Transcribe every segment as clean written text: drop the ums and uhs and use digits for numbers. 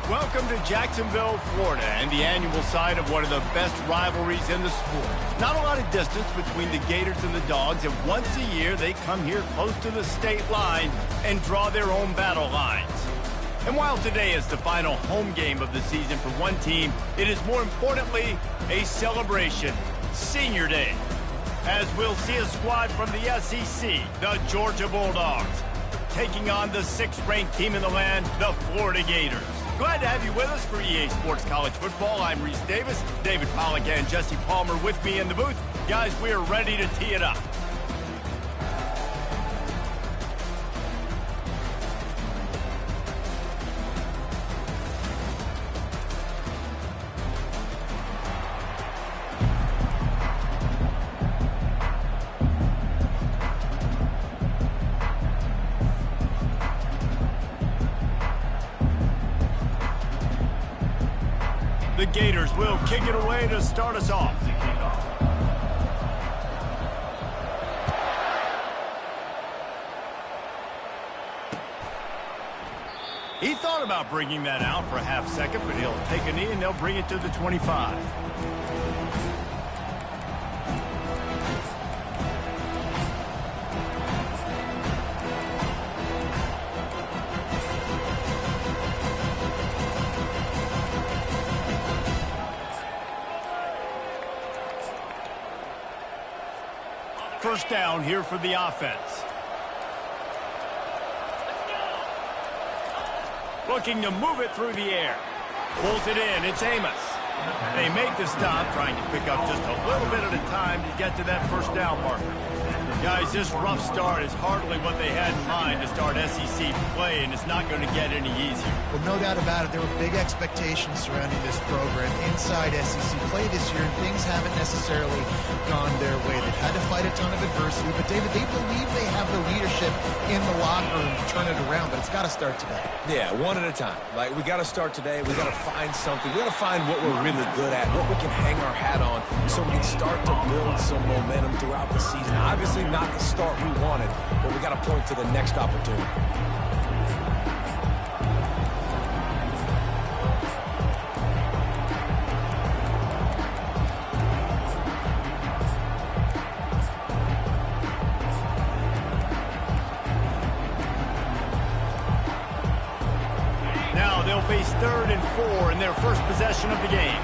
Welcome to Jacksonville, Florida, and the annual site of one of the best rivalries in the sport. Not a lot of distance between the Gators and the Dogs, and once a year they come here close to the state line and draw their own battle lines. And while today is the final home game of the season for one team, it is more importantly a celebration, Senior Day, as we'll see a squad from the SEC, the Georgia Bulldogs, taking on the 6th-ranked team in the land, the Florida Gators. Glad to have you with us for EA Sports College Football. I'm Reese Davis, David Pollack and Jesse Palmer with me in the booth. Guys, we are ready to tee it up. The Gators will kick it away to start us off. He thought about bringing that out for a half second, but he'll take a knee and they'll bring it to the 25. First down here for the offense. Looking to move it through the air. Pulls it in. It's Amos. They make the stop, trying to pick up just a little bit at a time to get to that first down marker. Guys, this rough start is hardly what they had in mind to start SEC play, and it's not going to get any easier. Well, no doubt about it. There were big expectations surrounding this program inside SEC play this year, and things haven't necessarily gone their way. They've had to fight a ton of adversity, but, David, they believe they have the leadership in the locker room to turn it around, but it's got to start today. Yeah, one at a time. Like, we got to start today. We got to find something. We got to find what we're really good at, what we can hang our hat on, so we can start to build some momentum throughout the season. Obviously, not the start we wanted, but we got to point to the next opportunity. Now they'll face 3rd and 4 in their first possession of the game.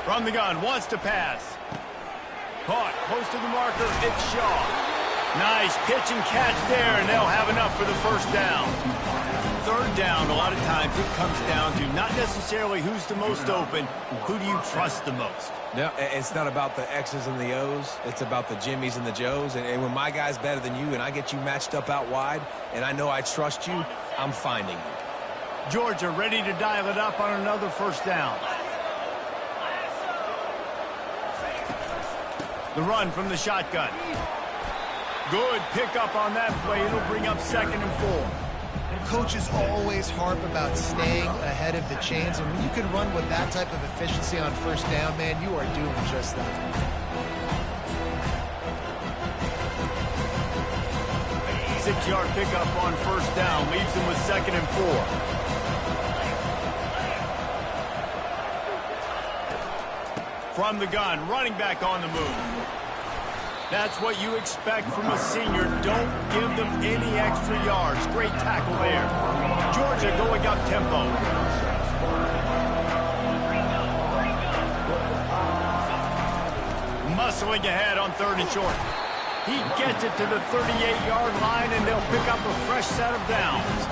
From the gun, wants to pass. Caught, close to the marker, it's Shaw. Nice pitch and catch there, and they'll have enough for the first down. 3rd down, a lot of times it comes down to not necessarily who's the most open, who do you trust the most? No, it's not about the X's and the O's. It's about the Jimmys and the Joes. And when my guy's better than you and I get you matched up out wide, and I know I trust you, I'm finding you. Georgia ready to dial it up on another first down. The run from the shotgun. Good pickup on that play. It'll bring up 2nd and 4. Coaches always harp about staying ahead of the chains, and when you can run with that type of efficiency on first down, man, you are doing just that. Six-yard pickup on first down leaves them with 2nd and 4. From the gun, running back on the move. That's what you expect from a senior. Don't give them any extra yards. Great tackle there. Georgia going up tempo. Muscling ahead on 3rd and short. He gets it to the 38-yard line, and they'll pick up a fresh set of downs.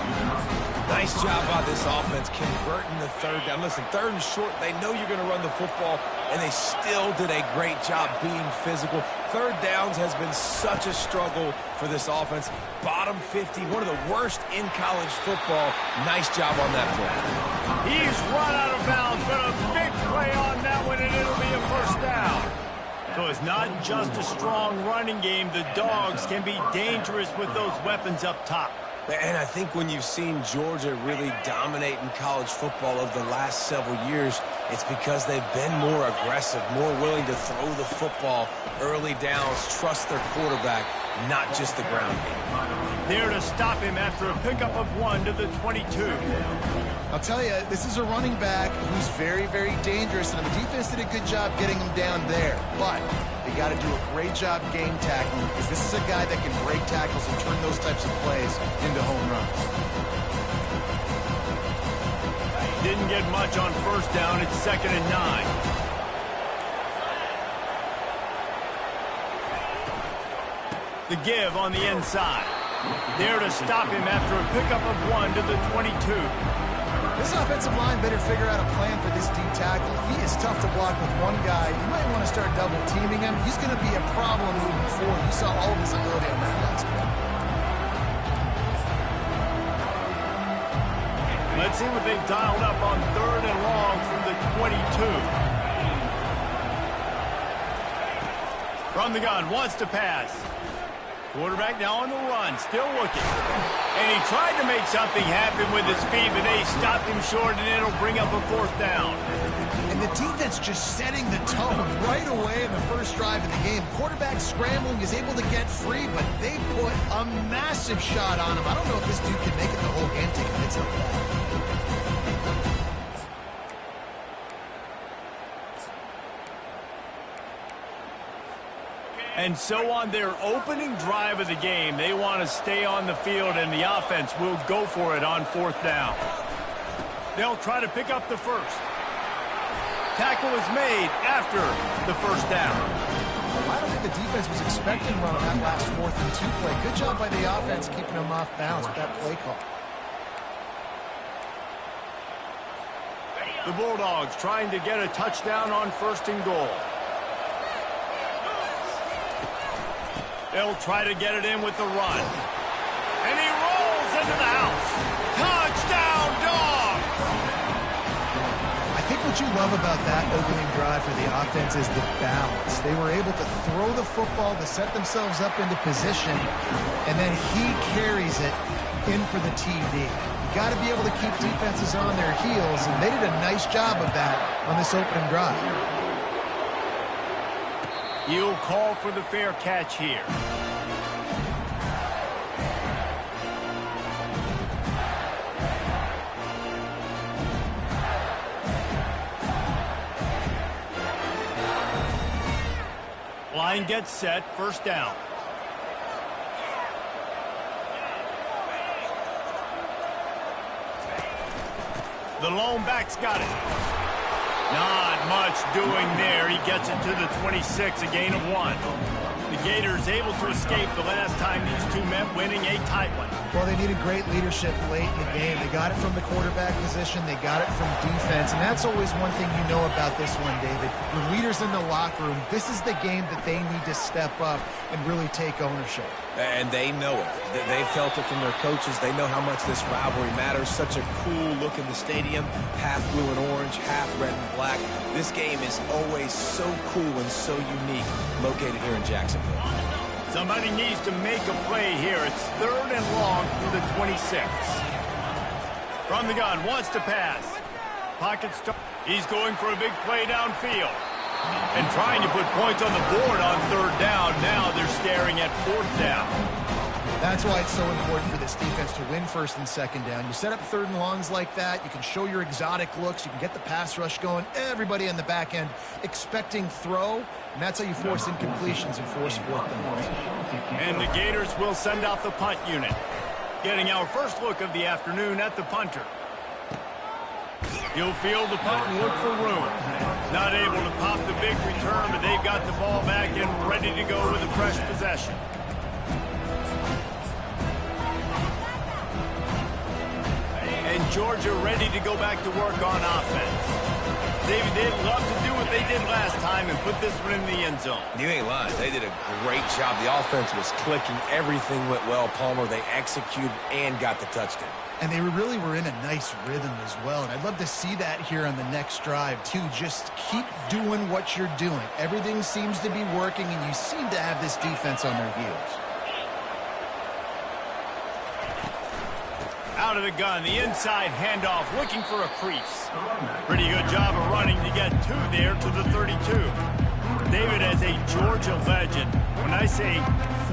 Nice job by this offense converting the 3rd down. Listen, 3rd and short, they know you're going to run the football, and they still did a great job being physical. 3rd downs has been such a struggle for this offense. Bottom 50, one of the worst in college football. Nice job on that play. He's run out of bounds, but a big play on that one, and it'll be a first down. So it's not just a strong running game. The Dogs can be dangerous with those weapons up top. And I think when you've seen Georgia really dominate in college football over the last several years, It's because they've been more aggressive, more willing to throw the football early downs, trust their quarterback, not just the ground game. There to stop him after a pickup of 1 to the 22. I'll tell you, this is a running back who's very, very dangerous, and the defense did a good job getting him down there. But they got to do a great job game tackling, because this is a guy that can break tackles and turn those types of plays into home runs. Didn't get much on first down. It's 2nd and 9. The give on the inside. There to stop him after a pickup of 1 to the 22. This offensive line better figure out a plan for this D tackle. He is tough to block with one guy. You might want to start double teaming him. He's going to be a problem moving forward. You saw all of his ability on that last play. Let's see what they've dialed up on 3rd and long from the 22. From the gun, wants to pass. Quarterback now on the run, still looking. And he tried to make something happen with his feet, but they stopped him short, and it'll bring up a 4th down. And the defense just setting the tone right away in the first drive of the game. Quarterback scrambling, is able to get free, but they put a massive shot on him. I don't know if this dude can make it the whole game taking hits like that. And so on their opening drive of the game, they want to stay on the field, and the offense will go for it on 4th down. They'll try to pick up the first. Tackle is made after the first down. I don't think the defense was expecting run on that last 4th and 2 play. Good job by the offense keeping them off balance with that play call. The Bulldogs trying to get a touchdown on 1st and goal. They'll try to get it in with the run. And he rolls into the house. Touchdown, Dogs! I think what you love about that opening drive for the offense is the balance. They were able to throw the football to set themselves up into position, and then he carries it in for the TD. You got to be able to keep defenses on their heels, and they did a nice job of that on this opening drive. You'll call for the fair catch here. Line gets set, 1st down. The lone back's got it. Not much doing there. He gets it to the 26, a gain of 1. The Gators able to escape the last time these two met, winning a tight one. Well, they needed great leadership late in the game. They got it from the quarterback position. They got it from defense. And that's always one thing you know about this one, David. The leaders in the locker room, this is the game that they need to step up and really take ownership. And they know it. They felt it from their coaches. They know how much this rivalry matters. Such a cool look in the stadium. Half blue and orange, half red and black. This game is always so cool and so unique, located here in Jacksonville. Somebody needs to make a play here. It's 3rd and long from the 26. From the gun, wants to pass. Pocket start. He's going for a big play downfield. And trying to put points on the board on 3rd down. Now they're staring at 4th down. That's why it's so important for this defense to win 1st and 2nd down. You set up 3rd and longs like that. You can show your exotic looks. You can get the pass rush going. Everybody on the back end expecting throw. And that's how you force incompletions and force 4th downs. And the Gators will send out the punt unit. Getting our first look of the afternoon at the punter. He'll field the punt and look for room. Not able to pop the big return, but they've got the ball back and ready to go with a fresh possession. And Georgia ready to go back to work on offense. David, they'd love to do what they did last time and put this one in the end zone. You ain't lying. They did a great job. The offense was clicking. Everything went well, Palmer. They executed and got the touchdown. And they really were in a nice rhythm as well. And I'd love to see that here on the next drive, too. Just keep doing what you're doing. Everything seems to be working, and you seem to have this defense on their heels. Out out of the gun. The inside handoff, looking for a crease. Pretty good job of running to get two there to the 32. David, as a Georgia legend, when I say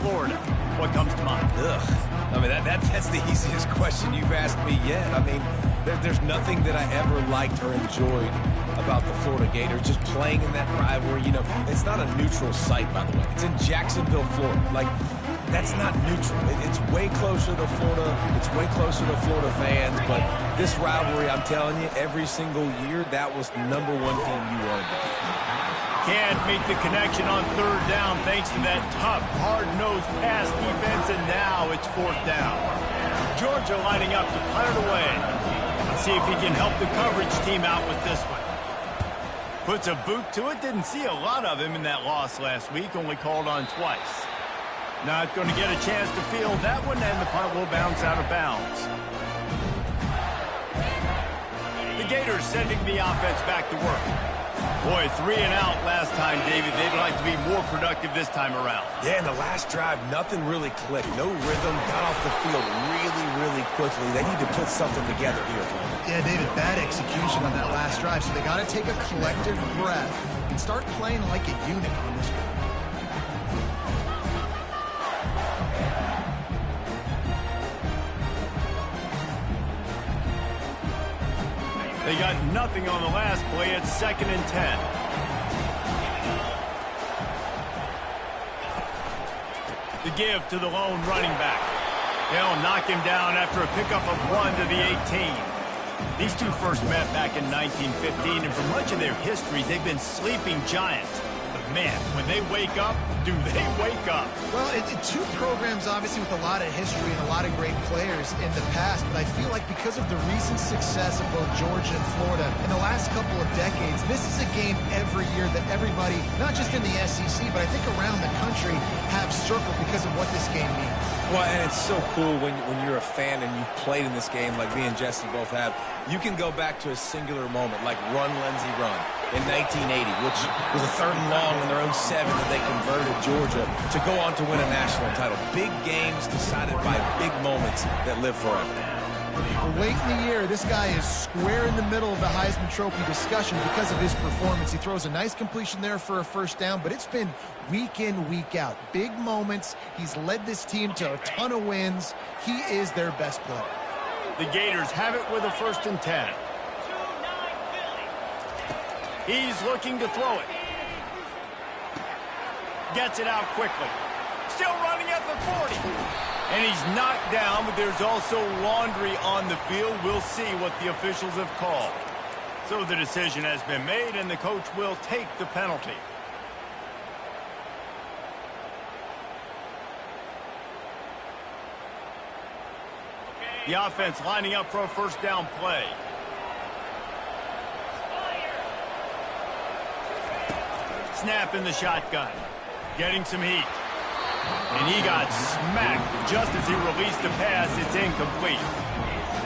Florida, what comes to mind? Ugh. I mean, that's the easiest question you've asked me yet. I mean, there's nothing that I ever liked or enjoyed about the Florida Gators, just playing in that rivalry. You know, it's not a neutral site, by the way. It's in Jacksonville, Florida. Like, that's not neutral. It's way closer to Florida. It's way closer to Florida fans. But this rivalry, I'm telling you, every single year, that was the #1 team you wanted to be. Can't make the connection on third down thanks to that tough, hard-nosed pass defense, and now it's fourth down. Georgia lining up to punt it away. Let's see if he can help the coverage team out with this one. Puts a boot to it. Didn't see a lot of him in that loss last week, only called on twice. Not going to get a chance to field that one, and the punt will bounce out of bounds. The Gators sending the offense back to work. Boy, 3 and out last time, David. They'd like to be more productive this time around. Yeah, in the last drive, nothing really clicked. No rhythm, got off the field really, really quickly. They need to put something together here. Yeah, David, bad execution on that last drive, so they got to take a collective breath and start playing like a unit on this one. They got nothing on the last play. It's 2nd and 10. The give to the lone running back. They'll knock him down after a pickup of 1 to the 18. These two first met back in 1915, and for much of their histories, they've been sleeping giants. But man, when they wake up, do they wake up? Well, two programs, obviously, with a lot of history and a lot of great players in the past, but I feel like because of the recent success of both Georgia and Florida in the last couple of decades, this is a game every year that everybody, not just in the SEC, but I think around the country, have circled because of what this game means. Well, and it's so cool when you're a fan and you've played in this game like me and Jesse both have. You can go back to a singular moment like Run, Lindsey, Run in 1980, which was a 3rd and long in their own 7 that they converted Georgia to go on to win a national title. Big games decided by big moments that live forever. Late in the year, this guy is square in the middle of the Heisman Trophy discussion because of his performance. He throws a nice completion there for a first down, but it's been week in, week out. Big moments. He's led this team to a ton of wins. He is their best player. The Gators have it with a 1st and 10. He's looking to throw it. Gets it out quickly. Still running at the 40. And he's knocked down, but there's also laundry on the field. We'll see what the officials have called. So the decision has been made, and the coach will take the penalty. The offense lining up for a first down play. Snap in the shotgun. Getting some heat. And he got smacked just as he released the pass. It's incomplete.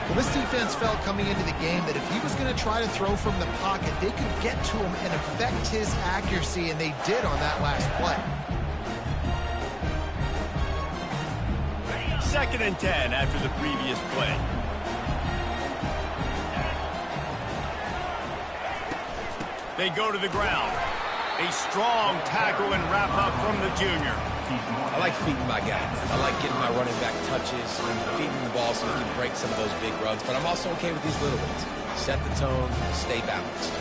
Well, this defense felt coming into the game that if he was going to try to throw from the pocket, they could get to him and affect his accuracy, and they did on that last play. 2nd and 10 after the previous play. They go to the ground. A strong tackle and wrap up from the junior. I like feeding my guys. I like getting my running back touches and feeding the ball so we can break some of those big runs. But I'm also okay with these little ones. Set the tone, stay balanced.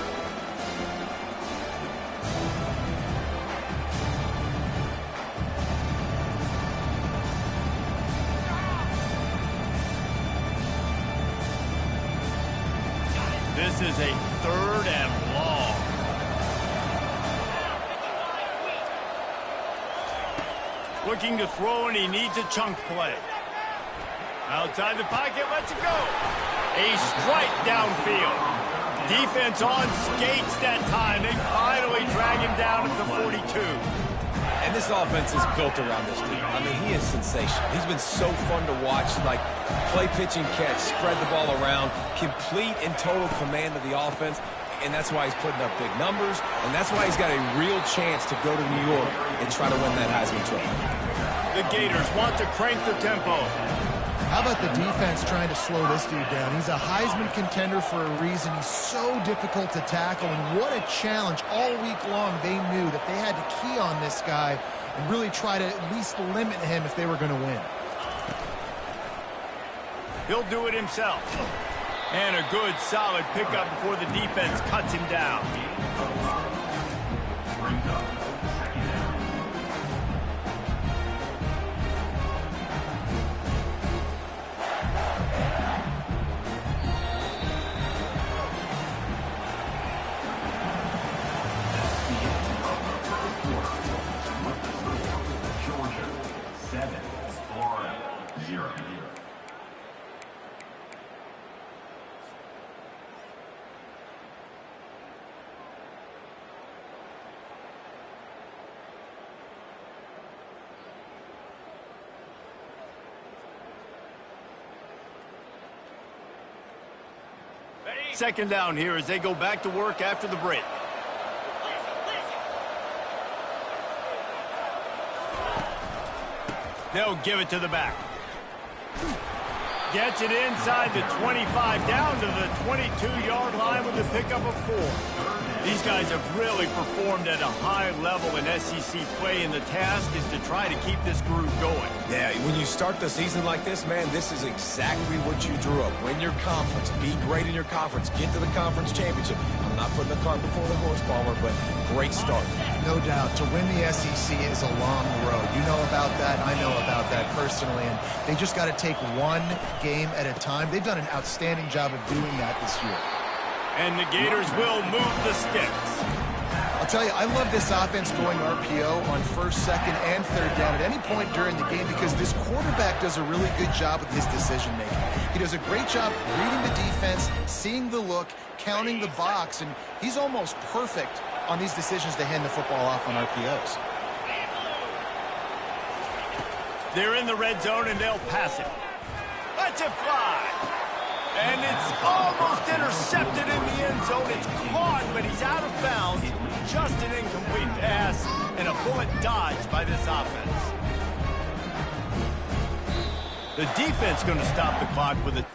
This is a 3rd and long. Looking to throw, and he needs a chunk play. Outside the pocket, lets it go. A strike downfield. Defense on skates that time. They finally drag him down at the 42. And this offense is built around this dude. I mean, he is sensational. He's been so fun to watch, like play, pitch, and catch, spread the ball around, complete and total command of the offense. And that's why he's putting up big numbers, and that's why he's got a real chance to go to New York and try to win that Heisman Trophy. The Gators want to crank the tempo. How about the defense trying to slow this dude down? He's a Heisman contender for a reason. He's so difficult to tackle, and what a challenge all week long. They knew that they had to key on this guy and really try to at least limit him if they were going to win. He'll do it himself. And a good, solid pickup before the defense cuts him down. Second down here as they go back to work after the break. They'll give it to the back. Gets it inside the 25, down to the 22-yard line with the pickup of 4. These guys have really performed at a high level in SEC play, and the task is to try to keep this groove going. Yeah, when you start the season like this, man, this is exactly what you drew up. Win your conference, be great in your conference, get to the conference championship. I'm not putting the cart before the horse, Palmer, but great start. No doubt. To win the SEC is a long road. You know about that. I know about that personally, and they just got to take one game at a time. They've done an outstanding job of doing that this year. And the Gators will move the sticks. I'll tell you, I love this offense going RPO on first, second, and third down at any point during the game because this quarterback does a really good job with his decision-making. He does a great job reading the defense, seeing the look, counting the box, and he's almost perfect on these decisions to hand the football off on RPOs. They're in the red zone, and they'll pass it. Let's it fly. And it's almost intercepted in the end zone. It's caught, but he's out of bounds. Just an incomplete pass and a bullet dodged by this offense. The defense going to stop the clock with it.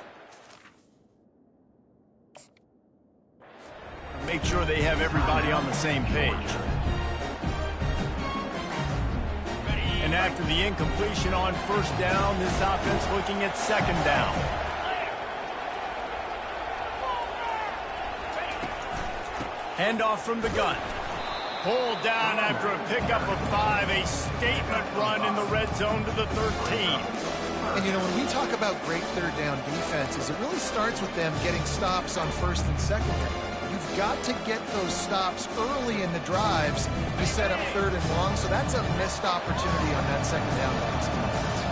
Make sure they have everybody on the same page. And after the incompletion on first down, this offense looking at second down. Handoff from the gun. Pulled down after a pickup of 5. A statement run in the red zone to the 13. And, you know, when we talk about great third down defenses, it really starts with them getting stops on first and second down. You've got to get those stops early in the drives to set up third and long, so that's a missed opportunity on that second down by this defense.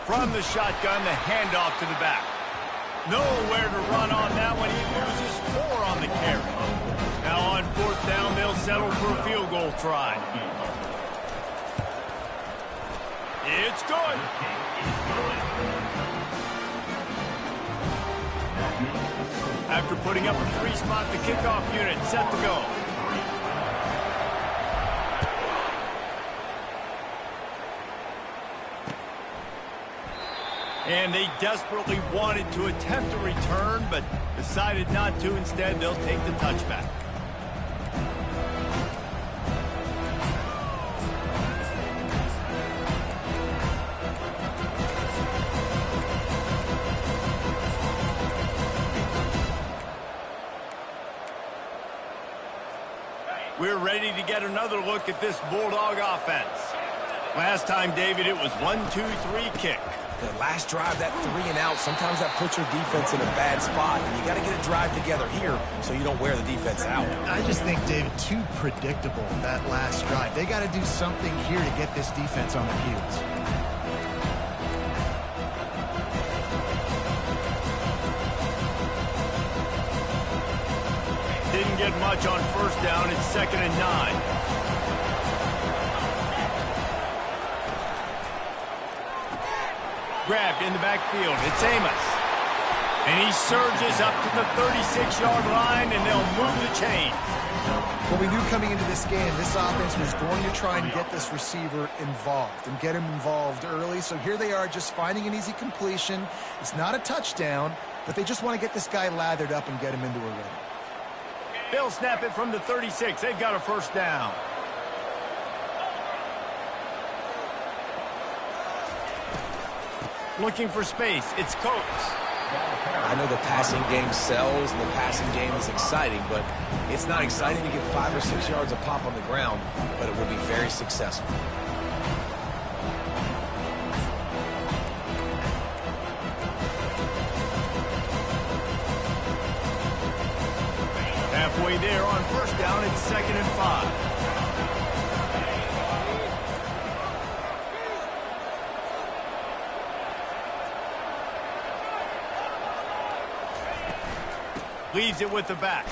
From the shotgun, the handoff to the back. Nowhere to run on that one. He loses 4 on the carry. Now on fourth down, they'll settle for a field goal try. It's good. After putting up a 3-spot, the kickoff unit set to go. And they desperately wanted to attempt a return, but decided not to. Instead, they'll take the touchback. We're ready to get another look at this Bulldog offense. Last time, David, it was 1-2-3 kick. The last drive, that 3 and out, sometimes that puts your defense in a bad spot, and you got to get a drive together here so you don't wear the defense out. I just think, David, too predictable, that last drive. They got to do something here to get this defense on their heels. Didn't get much on first down. It's 2nd and 9. Grabbed in the backfield. It's Amos. And he surges up to the 36-yard line, and they'll move the chain. Well, we knew coming into this game, this offense was going to try and get this receiver involved and get him involved early. So here they are just finding an easy completion. It's not a touchdown, but they just want to get this guy lathered up and get him into a rhythm. They'll snap it from the 36. They've got a first down. Looking for space. It's Coates. I know the passing game sells and the passing game is exciting, but it's not exciting to get 5 or 6 yards a pop on the ground, but it will be very successful. Halfway there on first down, it's 2nd and 5. Leaves it with the back.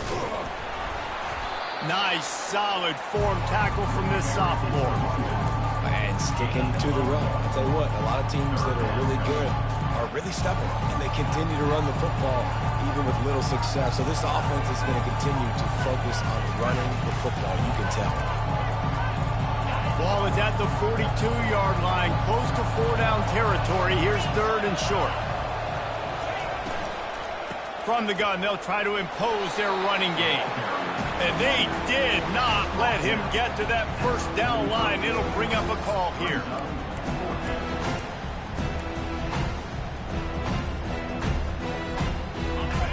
Nice, solid form tackle from this sophomore. And sticking to the run. I'll tell you what, a lot of teams that are really good are really stubborn, and they continue to run the football even with little success. So this offense is going to continue to focus on running the football, you can tell. Ball is at the 42-yard line, close to 4-down territory. Here's 3rd and short. From the gun, they'll try to impose their running game. And they did not let him get to that first down line. It'll bring up a call here.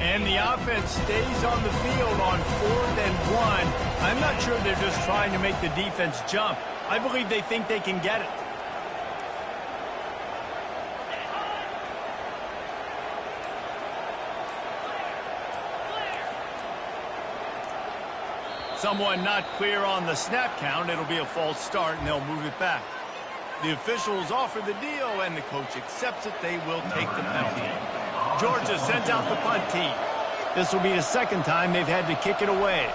And the offense stays on the field on 4th and 1. I'm not sure they're just trying to make the defense jump. I believe they think they can get it. Someone not clear on the snap count. It'll be a false start, and they'll move it back. The officials offer the deal, and the coach accepts it. They will take the penalty. Georgia sends out the punt team. This will be the 2nd time they've had to kick it away.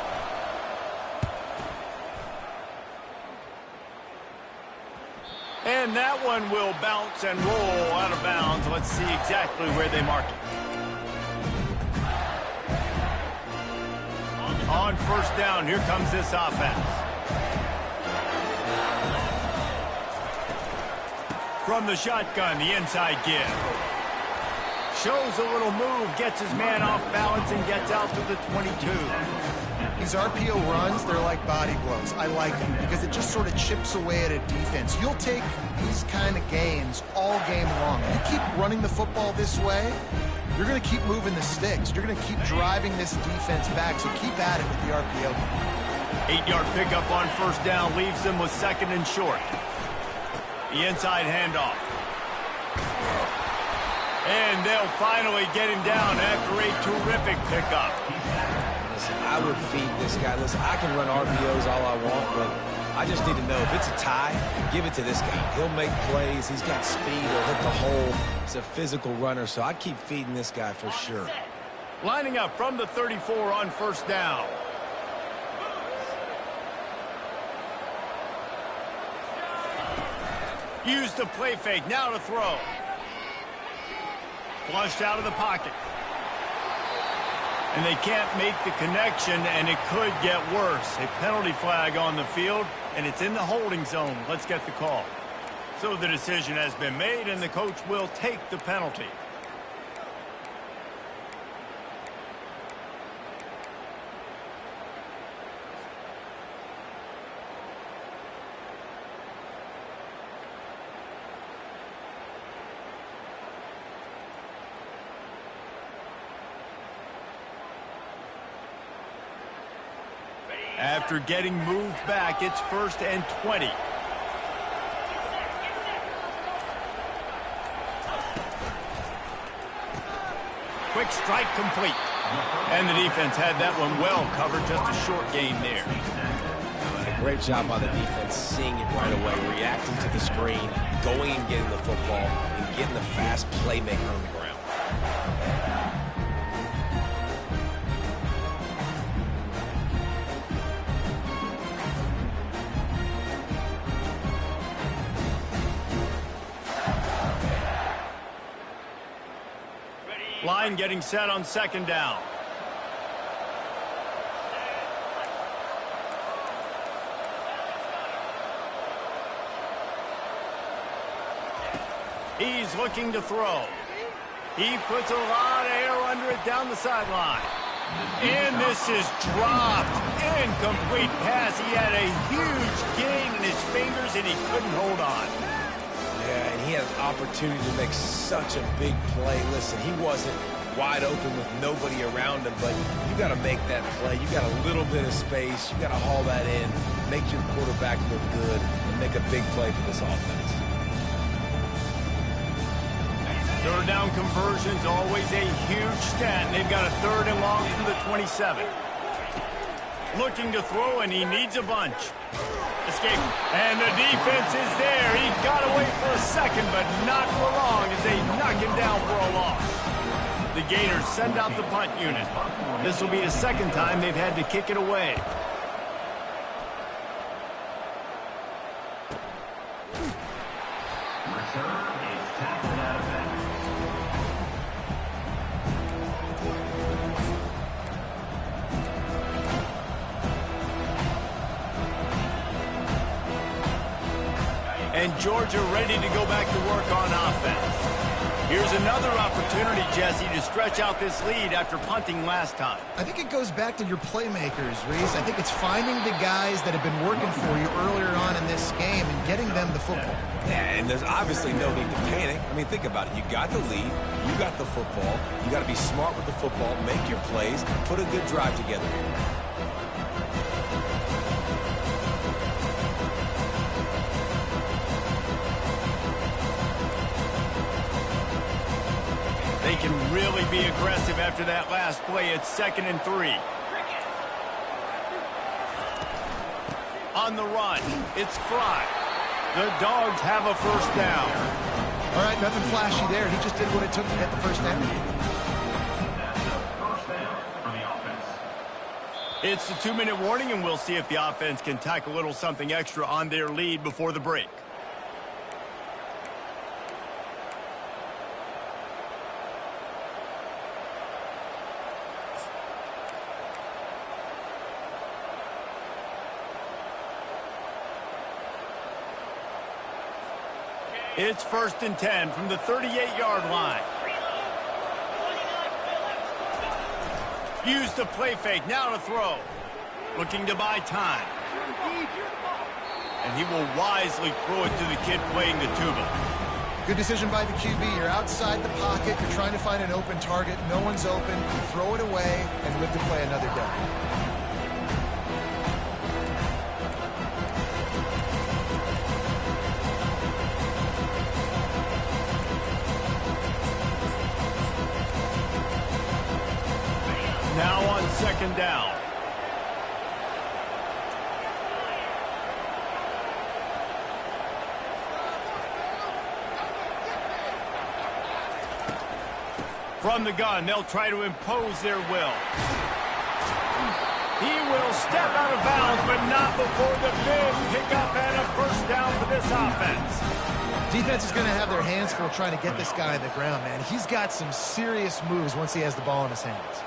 And that one will bounce and roll out of bounds. Let's see exactly where they mark it. On first down, here comes this offense. From the shotgun, the inside give. Shows a little move, gets his man off balance, and gets out to the 22. These RPO runs, they're like body blows. I like them because it just sort of chips away at a defense. You'll take these kind of gains all game long. You keep running the football this way, you're going to keep moving the sticks. You're going to keep driving this defense back, so keep at it with the RPO. 8-yard pickup on first down leaves them with 2nd and short. The inside handoff. And they'll finally get him down after a terrific pickup. Listen, I would feed this guy. Listen, I can run RPOs all I want, but I just need to know if it's a tie, give it to this guy. He'll make plays. He's got speed. He'll hit the hole. He's a physical runner, so I keep feeding this guy for sure. Lining up from the 34 on first down. Use the play fake. Now to throw. Flushed out of the pocket. And they can't make the connection, and it could get worse. A penalty flag on the field, and it's in the holding zone. Let's get the call. So the decision has been made, and the coach will take the penalty. After getting moved back, it's 1st and 20. Quick strike complete. And the defense had that one well covered. Just a short gain there. A great job by the defense, seeing it right away, reacting to the screen, going and getting the football, and getting the fast playmaker on the ground. Line getting set on second down. He's looking to throw. He puts a lot of air under it down the sideline. And this is dropped. Incomplete pass. He had a huge gain in his fingers, and he couldn't hold on. Yeah, and he had an opportunity to make such a big play. Listen, he wasn't wide open with nobody around him, but you got to make that play. You got a little bit of space. You got to haul that in, make your quarterback look good, and make a big play for this offense. Third down conversion's always a huge stat. They've got a third and long from the 27. Looking to throw, and he needs a bunch. Escape. And the defense is there. He got away for a second, but not for long as they knock him down for a loss. The Gators send out the punt unit. This will be the second time they've had to kick it away. And Georgia ready to go back to work on offense. Here's another opportunity, Jesse, to stretch out this lead after punting last time. I think it goes back to your playmakers, Reese. I think it's finding the guys that have been working for you earlier on in this game and getting them the football. Yeah, and there's obviously no need to panic. I mean, think about it. You got the lead. You got the football. You got to be smart with the football, make your plays, put a good drive together here. They can really be aggressive after that last play. It's 2nd and 3. On the run, it's Fry. The Dogs have a first down. All right, nothing flashy there. He just did what it took to get the first down. It's the 2-minute warning, and we'll see if the offense can tack a little something extra on their lead before the break. It's 1st and 10 from the 38-yard line. Use the play fake, now to throw. Looking to buy time. And he will wisely throw it to the kid playing the tuba. Good decision by the QB. You're outside the pocket. You're trying to find an open target. No one's open. You throw it away and live to play another down. Now on 2nd down. From the gun, they'll try to impose their will. He will step out of bounds, but not before the big pickup and a first down for this offense. Defense is going to have their hands full trying to get this guy on the ground, man. He's got some serious moves once he has the ball in his hands.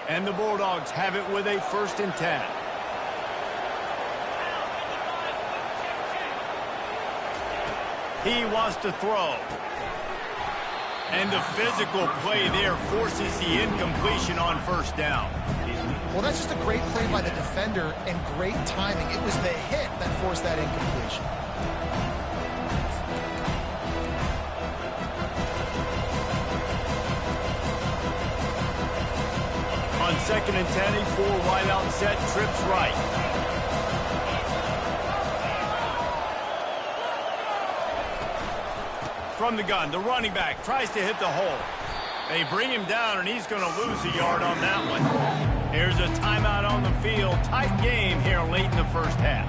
And the Bulldogs have it with a 1st and 10. He wants to throw. And the physical play there forces the incompletion on 1st down. Well, that's just a great play by the defender and great timing. It was the hit that forced that incompletion. On 2nd and 10, a 4 wide out set, trips right. From the gun, the running back tries to hit the hole. They bring him down, and he's going to lose a yard on that one. Here's a timeout on the field. Tight game here late in the first half.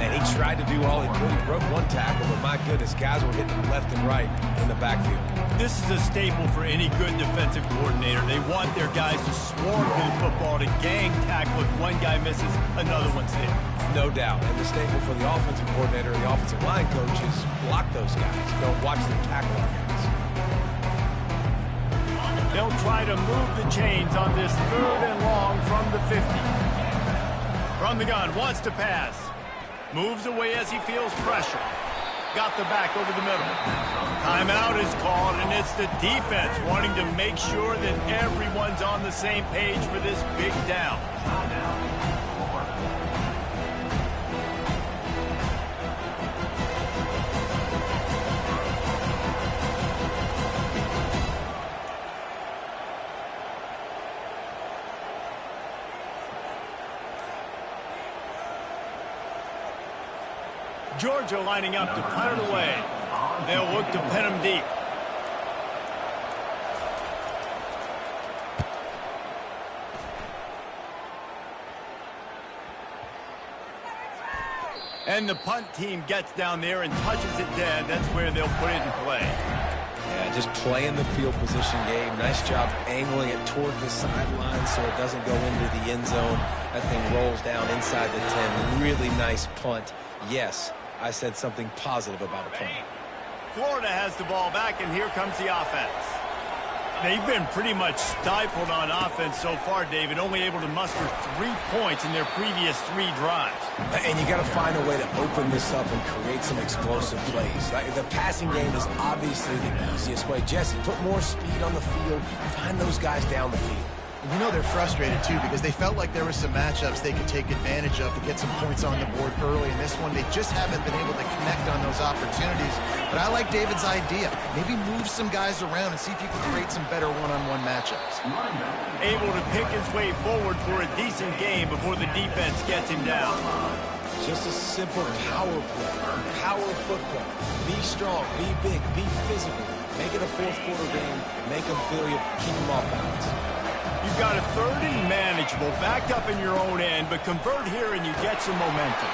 And he tried to do all he could. He broke one tackle, but my goodness, guys were hitting him left and right in the backfield. This is a staple for any good defensive coordinator. They want their guys to swarm to the football, to gang tackle. If one guy misses, another one's there. No doubt. And the staple for the offensive coordinator and the offensive line coach is block those guys. Don't watch them tackle our guys. They'll try to move the chains on this 3rd and long from the 50. From the gun, wants to pass. Moves away as he feels pressure. Got the back over the middle. Timeout is called, and it's the defense wanting to make sure that everyone's on the same page for this big down. Georgia lining up to punt it away. They'll look to pin him deep. And the punt team gets down there and touches it dead. That's where they'll put it in play. Yeah, just playing the field position game. Nice job angling it toward the sideline so it doesn't go into the end zone. That thing rolls down inside the 10. Really nice punt. Yes, I said something positive about a punt. Florida has the ball back, and here comes the offense. They've been pretty much stifled on offense so far, David, only able to muster 3 points in their previous 3 drives. And you got to find a way to open this up and create some explosive plays. The passing game is obviously the easiest way. Jesse, put more speed on the field. Find those guys down the field. You know they're frustrated, too, because they felt like there were some matchups they could take advantage of to get some points on the board early. In this one, they just haven't been able to connect on those opportunities. But I like David's idea. Maybe move some guys around and see if you can create some better one-on-one matchups. Able to pick his way forward for a decent game before the defense gets him down. Just a simple power play. Power football. Be strong, be big, be physical. Make it a fourth quarter game. Make them feel you. Keep them off balance. You've got a 3rd and manageable, backed up in your own end, but convert here and you get some momentum.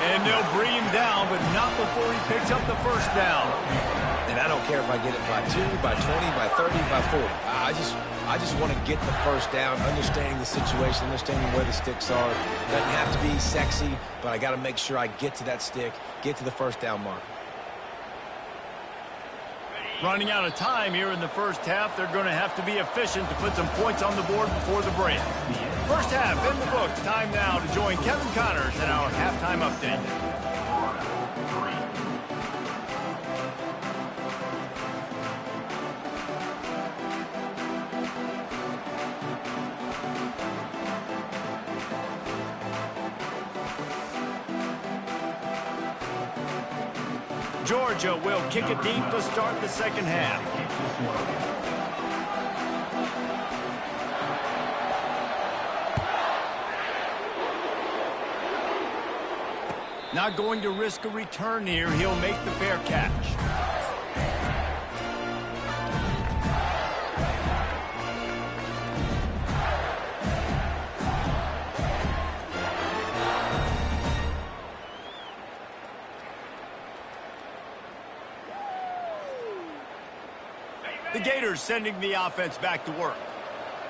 And they'll bring him down, but not before he picks up the first down. And I don't care if I get it by 2, by 20, by 30, by 40. I just want to get the first down, understanding the situation, understanding where the sticks are. Doesn't have to be sexy, but I got to make sure I get to that stick, get to the first down mark. Running out of time here in the first half. They're going to have to be efficient to put some points on the board before the break. First half in the books. Time now to join Kevin Connors in our halftime update. Georgia will kick it deep to start the second half. Not going to risk a return here. He'll make the fair catch. The Gators sending the offense back to work.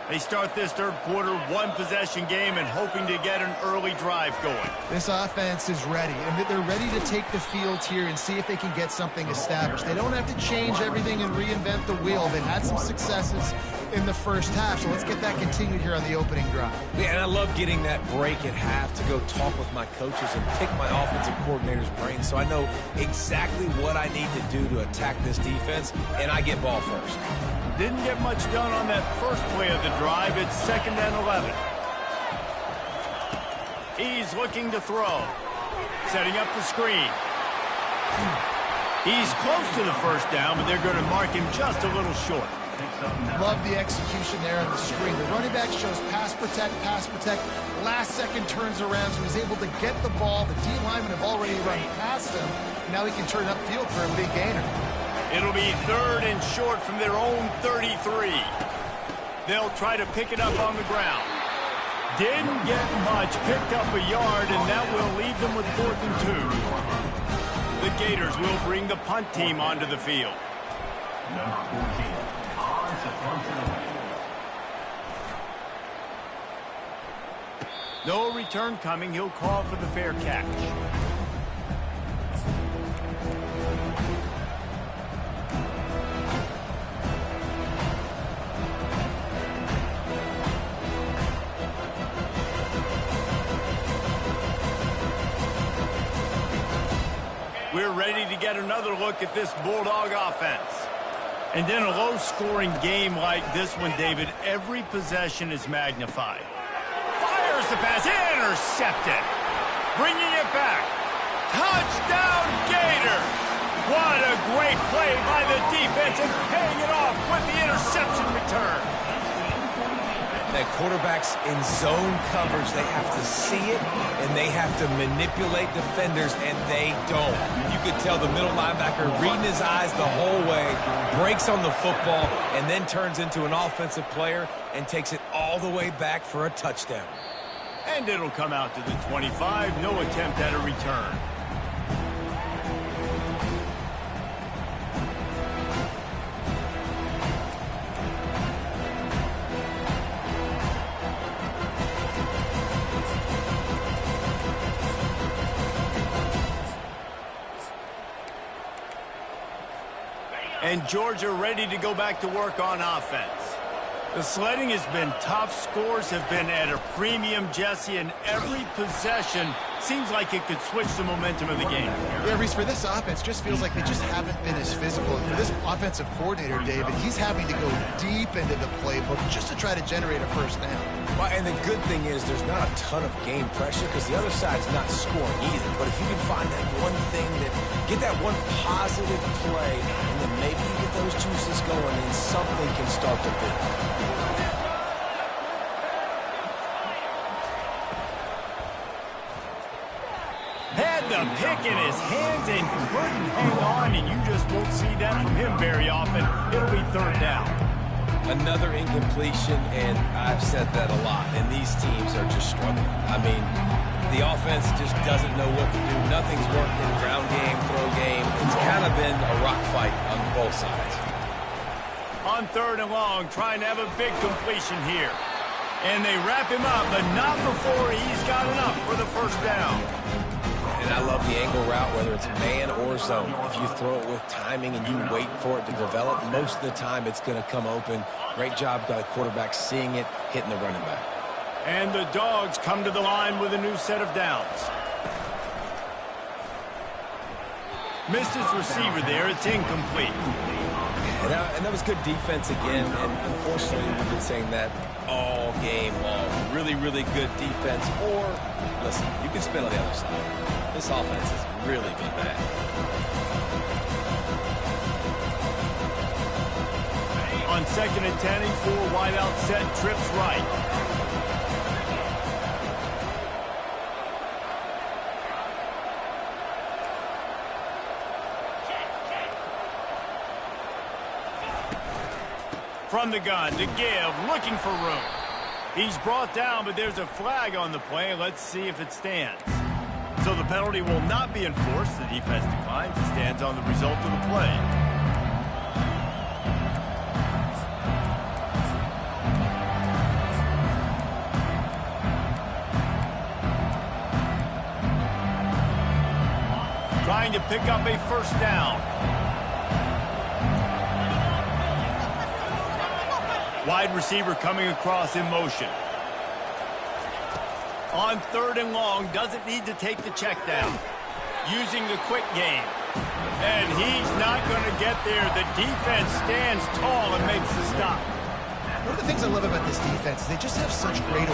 They start this third quarter, 1-possession game, and hoping to get an early drive going. This offense is ready, and they're ready to take the field here and see if they can get something established. They don't have to change everything and reinvent the wheel. They've had some successes in the first half, so let's get that continued here on the opening drive. Yeah, and I love getting that break at half to go talk with my coaches and pick my offensive coordinator's brain so I know exactly what I need to do to attack this defense, and I get ball first. Didn't get much done on that first play of the drive. It's 2nd and 11. He's looking to throw. Setting up the screen. He's close to the first down, but they're going to mark him just a little short. Love the execution there on the screen. The running back shows pass protect, last second turns around, so he's able to get the ball. The D linemen have already run past him. Now he can turn upfield for a big gainer. It'll be 3rd and short from their own 33. They'll try to pick it up on the ground. Didn't get much, picked up a yard, and that will leave them with 4th and 2. The Gators will bring the punt team onto the field. No return coming. He'll call for the fair catch. We're ready to get another look at this Bulldog offense. And in a low-scoring game like this one, David, every possession is magnified. Fires the pass, intercepted. Bringing it back. Touchdown, Gator! What a great play by the defense and paying it off with the interception return. That quarterbacks in zone coverage, they have to see it, and they have to manipulate defenders, and they don't. You could tell the middle linebacker reading his eyes the whole way, breaks on the football, and then turns into an offensive player and takes it all the way back for a touchdown. And it'll come out to the 25, no attempt at a return. And Georgia ready to go back to work on offense. The sledding has been tough. Scores have been at a premium, Jesse, and every possession seems like it could switch the momentum of the game. Yeah, Reese, for this offense, just feels like they just haven't been as physical. And for this offensive coordinator, David, he's having to go deep into the playbook just to try to generate a first down. Well, and the good thing is there's not a ton of game pressure because the other side's not scoring either. But if you can find that one thing, get that one positive play, and then maybe you get those juices going and something can start to build. Had the pick in his hands and couldn't hang on, and you just won't see that from him very often. It'll be 3rd down. Another incompletion, and I've said that a lot, and these teams are just struggling. I mean, the offense just doesn't know what to do. Nothing's working. Ground game, throw game. It's kind of been a rock fight on both sides. On 3rd and long, trying to have a big completion here. And they wrap him up, but not before he's got enough for the first down. And I love the angle route, whether it's man or zone. If you throw it with timing and you wait for it to develop, most of the time it's going to come open. Great job by the quarterback seeing it, hitting the running back. And the Dogs come to the line with a new set of downs. Missed his receiver there. It's incomplete. And that was good defense again. And unfortunately, we've been saying that all game long. Really, really good defense. Or, listen, you can spin on the other side. This offense has really been bad. On 2nd and 10, a 4-wideout set, trips right. From the gun to give, looking for room. He's brought down, but there's a flag on the play. Let's see if it stands. So the penalty will not be enforced. The defense declines and stands on the result of the play. Trying to pick up a first down. Wide receiver coming across in motion. On 3rd and long, doesn't need to take the check down. Using the quick game. And he's not going to get there. The defense stands tall and makes the stop. One of the things I love about this defense is they just have such great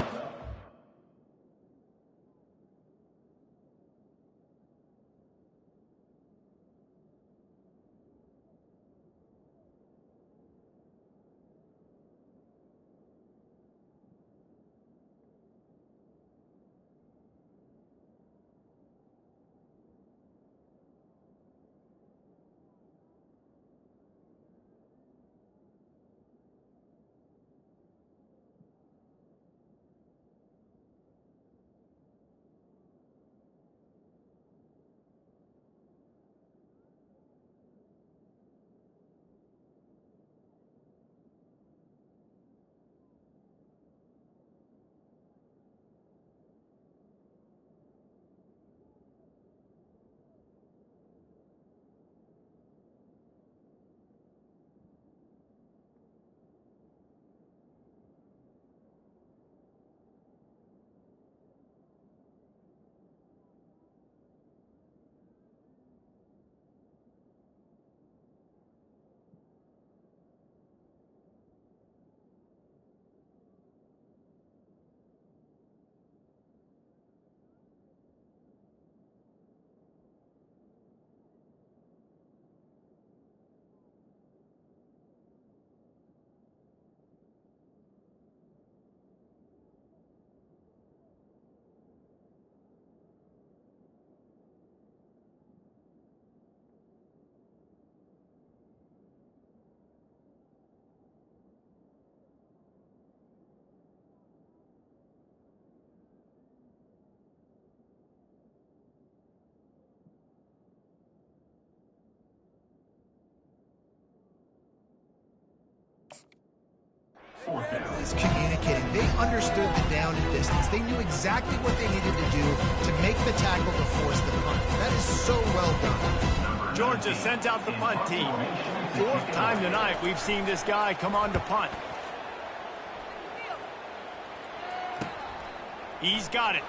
He's communicating. They understood the down and distance. They knew exactly what they needed to do to make the tackle to force the punt. That is so well done. Georgia sends out the punt team. Fourth time tonight we've seen this guy come on to punt. He's got it.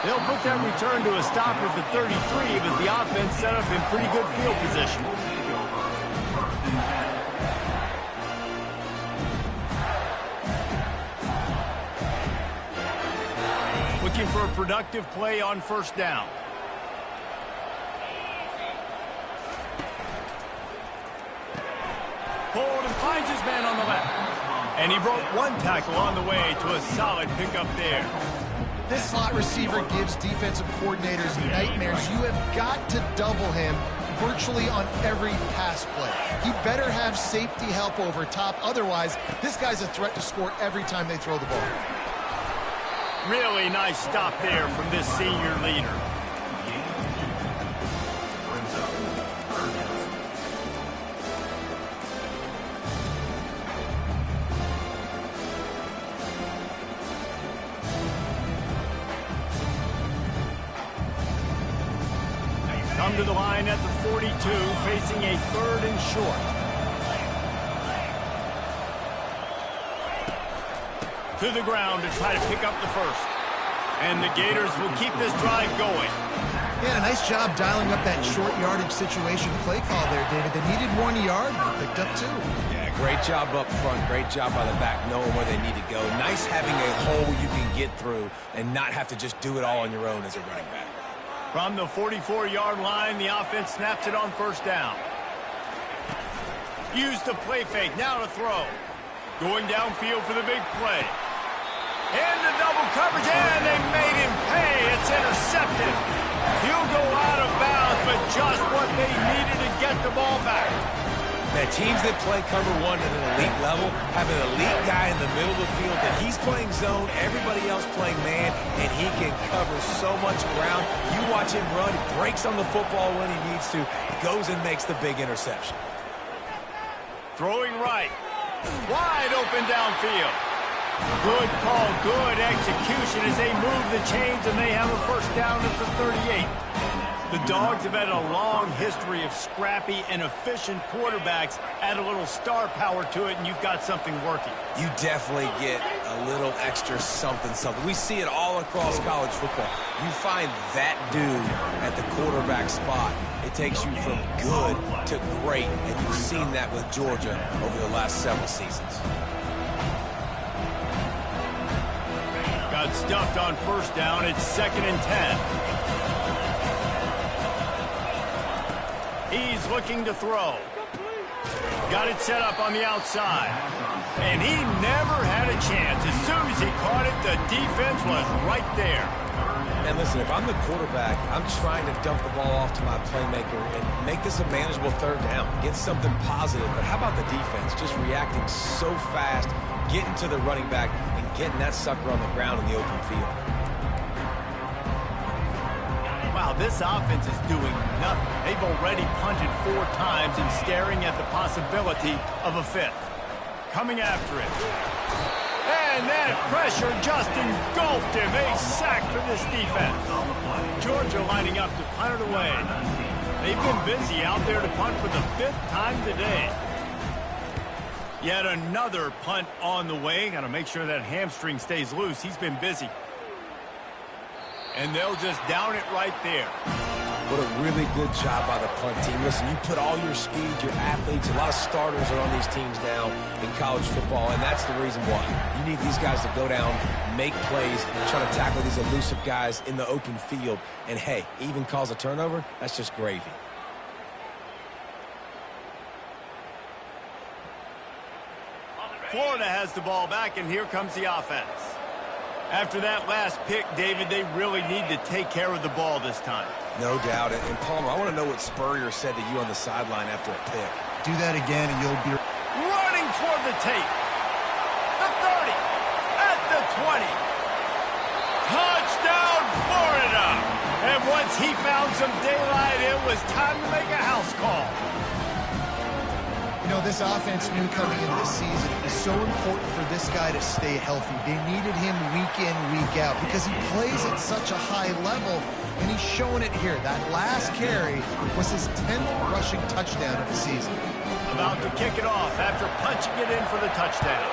They'll put that return to a stop at the 33, but the offense set up in pretty good field position. Looking for a productive play on first down. Pulled and finds his man on the left. And he broke one tackle on the way to a solid pickup there. This slot receiver gives defensive coordinators nightmares. You have got to double him virtually on every pass play. He better have safety help over top. Otherwise, this guy's a threat to score every time they throw the ball. Really nice stop there from this senior leader. Come to the line at the 42, facing a 3rd and short. To the ground to try to pick up the first. And the Gators will keep this drive going. Yeah, nice job dialing up that short yardage situation play call there, David. They needed 1 yard, they picked up 2. Yeah, great job up front. Great job by the back knowing where they need to go. Nice having a hole you can get through and not have to just do it all on your own as a running back. From the 44-yard line, the offense snaps it on first down. Use the play fake, now to throw. Going downfield for the big play. Into double coverage, and they made him pay. It's intercepted. He'll go out of bounds, but just what they needed to get the ball back. Now, teams that play cover one at an elite level have an elite guy in the middle of the field that he's playing zone, everybody else playing man, and he can cover so much ground. You watch him run, he breaks on the football when he needs to, goes and makes the big interception. Throwing right. Wide open downfield. Good call, good execution as they move the chains and they have a first down at the 38. The Dogs have had a long history of scrappy and efficient quarterbacks. Add a little star power to it and you've got something working. You definitely get a little extra something. We see it all across college football. You find that dude at the quarterback spot. It takes you from good to great, and you've seen that with Georgia over the last several seasons. Got stuffed on first down. It's 2nd and 10. He's looking to throw. Got it set up on the outside. And he never had a chance. As soon as he caught it, the defense was right there. And listen, if I'm the quarterback, I'm trying to dump the ball off to my playmaker and make this a manageable third down. Get something positive. But how about the defense? Just reacting so fast, getting to the running back, and getting that sucker on the ground in the open field. Wow, this offense is doing nothing. They've already punted 4 times and staring at the possibility of a 5th. Coming after it. And that pressure just engulfed him. A sack for this defense. Georgia lining up to punt it away. They've been busy out there to punt for the 5th time today. Yet another punt on the way. Got to make sure that hamstring stays loose. He's been busy. And they'll just down it right there. What a really good job by the punt team. Listen, you put all your speed, your athletes, a lot of starters are on these teams now in college football, and that's the reason why. You need these guys to go down, make plays, try to tackle these elusive guys in the open field. And, hey, even cause a turnover, that's just gravy. Florida has the ball back, and here comes the offense. After that last pick, David, they really need to take care of the ball this time. No doubt. And Palmer, I want to know what Spurrier said to you on the sideline after a pick. Do that again and you'll be... Running toward the tape. The 30. At the 20. Touchdown, Florida. And once he found some daylight, it was time to make a house call. You know, this offense knew coming into this season it was so important for this guy to stay healthy. They needed him week in, week out because he plays at such a high level, and he's showing it here. That last carry was his 10th rushing touchdown of the season. About to kick it off after punching it in for the touchdown.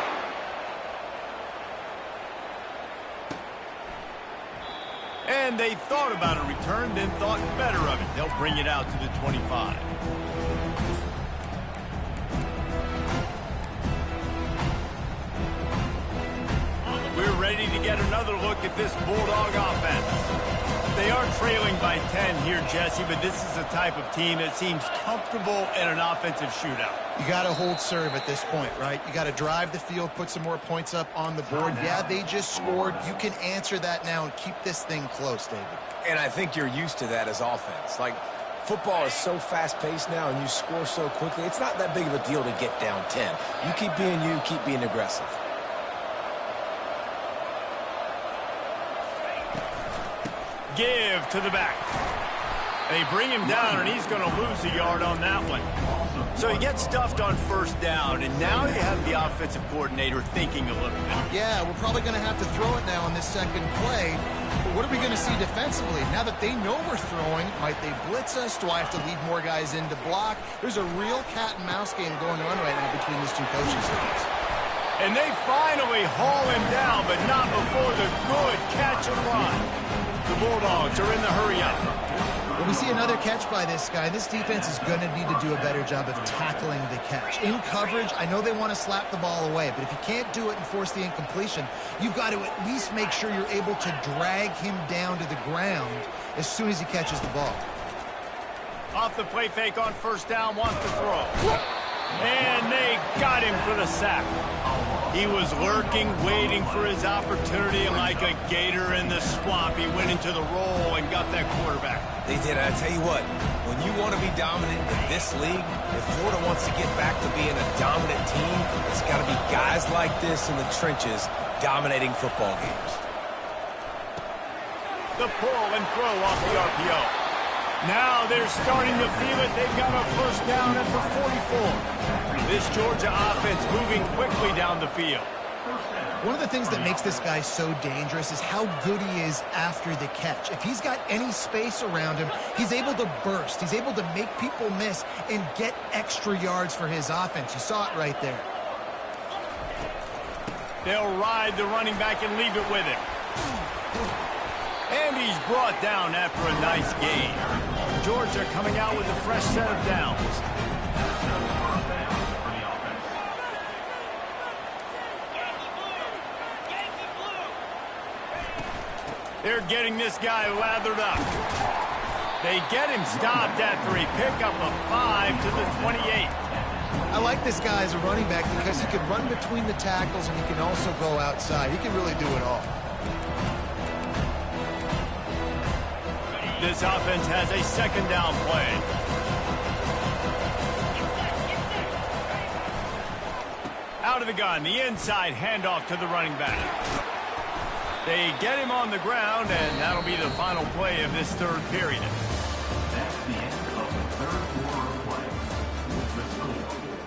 And they thought about a return, then thought better of it. They'll bring it out to the 25. We're ready to get another look at this Bulldog offense. They are trailing by 10 here, Jesse, but this is the type of team that seems comfortable in an offensive shootout. You got to hold serve at this point, right? You got to drive the field, put some more points up on the board. Yeah, they just scored. You can answer that now and keep this thing close, David. And I think you're used to that as offense. Like, football is so fast-paced now and you score so quickly, it's not that big of a deal to get down 10. You keep being you, keep being aggressive. Give to the back. They bring him down, and he's going to lose a yard on that one. So he gets stuffed on first down, and now you have the offensive coordinator thinking a little bit. Yeah, we're probably going to have to throw it now on this second play. But what are we going to see defensively? Now that they know we're throwing, might they blitz us? Do I have to lead more guys in to block? There's a real cat-and-mouse game going on right now between these two coaching staffs. And they finally haul him down, but not before the good catch and run. The Bulldogs are in the hurry-up. Well, we see another catch by this guy. This defense is going to need to do a better job of tackling the catch. In coverage, I know they want to slap the ball away, but if you can't do it and force the incompletion, you've got to at least make sure you're able to drag him down to the ground as soon as he catches the ball. Off the play fake on first down, wants to throw. And they got him for the sack. He was lurking, waiting for his opportunity, and like a gator in the swamp, he went into the roll and got that quarterback. They did. I tell you what, when you want to be dominant in this league, if Florida wants to get back to being a dominant team, it's got to be guys like this in the trenches dominating football games. The pull and throw off the RPO. Now they're starting to feel it. They've got a first down at the 44. This Georgia offense moving quickly down the field. One of the things that makes this guy so dangerous is how good he is after the catch. If he's got any space around him, he's able to burst. He's able to make people miss and get extra yards for his offense. You saw it right there. They'll ride the running back and leave it with him. And he's brought down after a nice gain. Georgia coming out with a fresh set of downs. They're getting this guy lathered up. They get him stopped after a pickup of 5 to the 28. I like this guy as a running back because he can run between the tackles and he can also go outside. He can really do it all. This offense has a second down play. Out of the gun, the inside handoff to the running back. They get him on the ground, and that'll be the final play of this third period. That's the end of the third quarter of play. The score,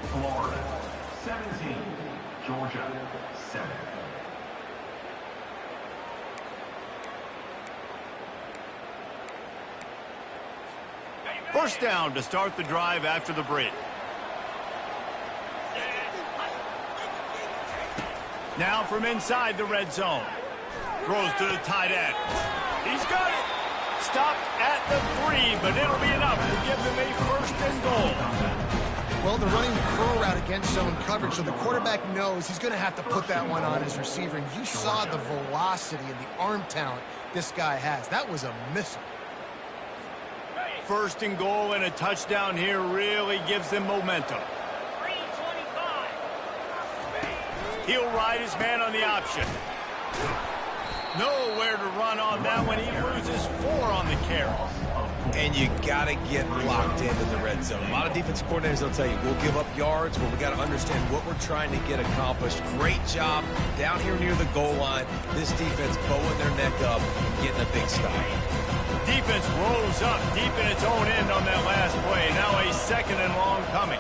Florida 17, Georgia 7. First down to start the drive after the break. Now from inside the red zone. Throws to the tight end. He's got it. Stopped at the 3, but it'll be enough to give them a first and goal. Well, they're running the curl route against zone coverage, so the quarterback knows he's going to have to put that one on his receiver. And you saw the velocity and the arm talent this guy has. That was a missile. First and goal and a touchdown here really gives them momentum. He'll ride his man on the option. Nowhere to run on that one. He loses 4 on the carry. And you got to get locked into the red zone. A lot of defense coordinators will tell you, we'll give up yards, but we got to understand what we're trying to get accomplished. Great job down here near the goal line. This defense bowing their neck up and getting a big stop. Defense rose up deep in its own end on that last play. Now a second and long coming.